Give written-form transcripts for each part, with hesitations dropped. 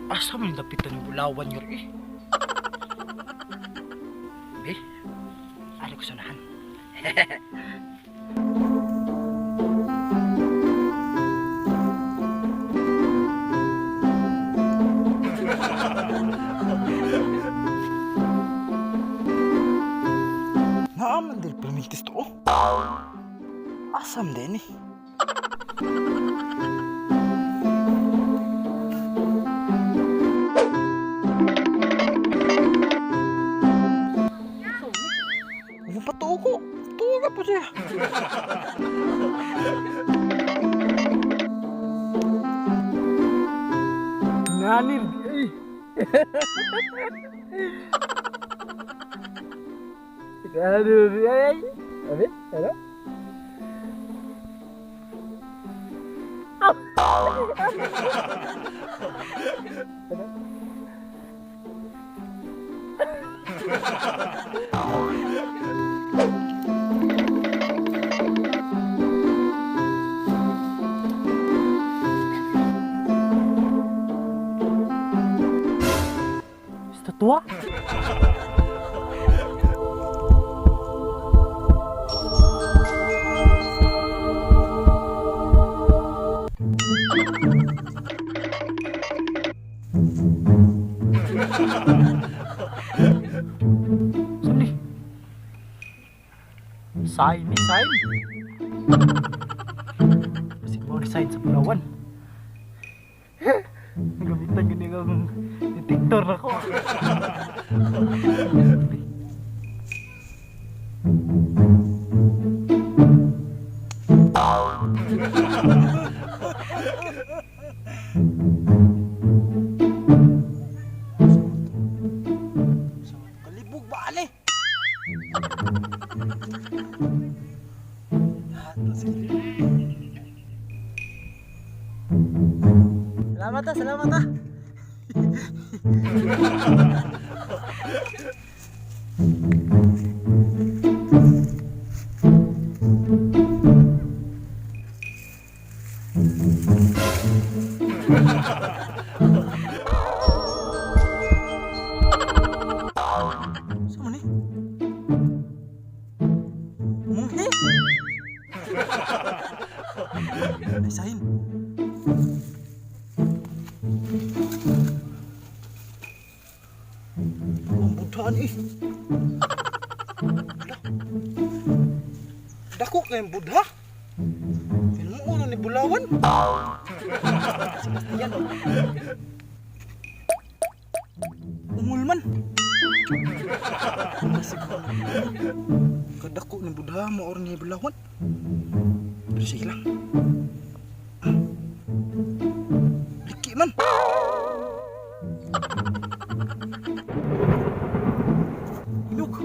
Asa man lapitan ng bulawan yun eh? Ano ko sanahan? Naaman din permintis to. Asam din eh. Ano pa to ko? Tuga pa siya. Nanir eh. Aduh, ay. Abi, ano? Tua? Sini. Sign ni sign. Masih mau desain sa Palawan. Gamitan yun yung detektor ako. Kalibog ba ali? Salamat salamat ah. Sama nih? Mungkin? Desain. Buddhaan eh. Dako kayong Buddha. Film mo ano ni Bulawan? Yan. Umulman. Kadako ni Buddha mo or ni Bulawan. Pero sige lang. Liki man. Inog.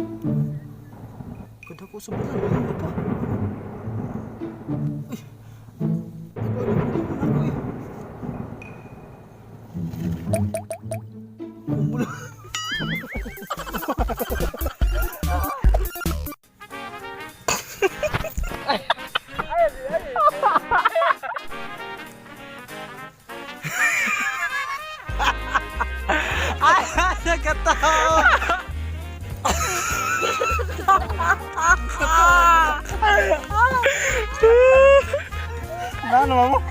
Kadako sa bulan. Ano pa? Ay. Ano eh? Umula. Nakatawa. Ano mo?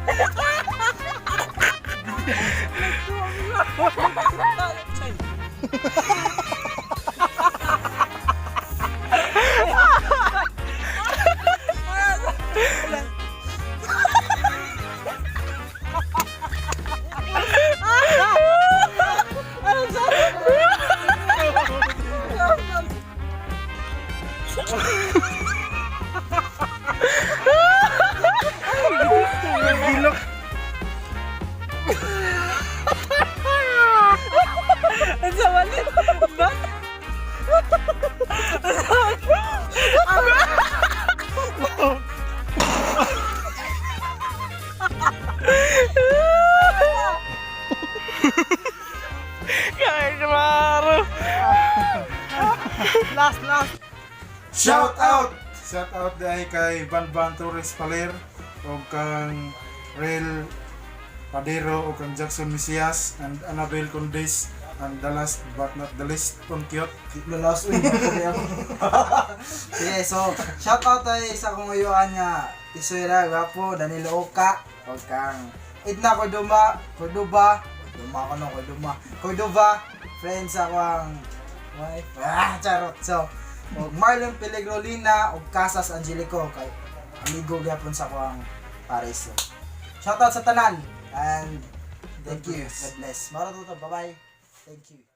Last. Shout out dahil kay Banban Torres Paler o kang Real Padero o kang Jackson Mesias and Annabelle Condes and the last but not the least on cute. Lalas, uy, bakit ako? Sige, so, shoutout tayo sa kunguyuan nga Isuera, Gapo, Danilo Oka, o kang Edna Cordova, friends ako ang wife, charot. So, o Marlon Pelegrolina, o Casas Angelico, kay amigo gyapon sa ko ang Paris. So, shoutout sa tanan, and thank you, God bless. Mara to, bye-bye, thank you.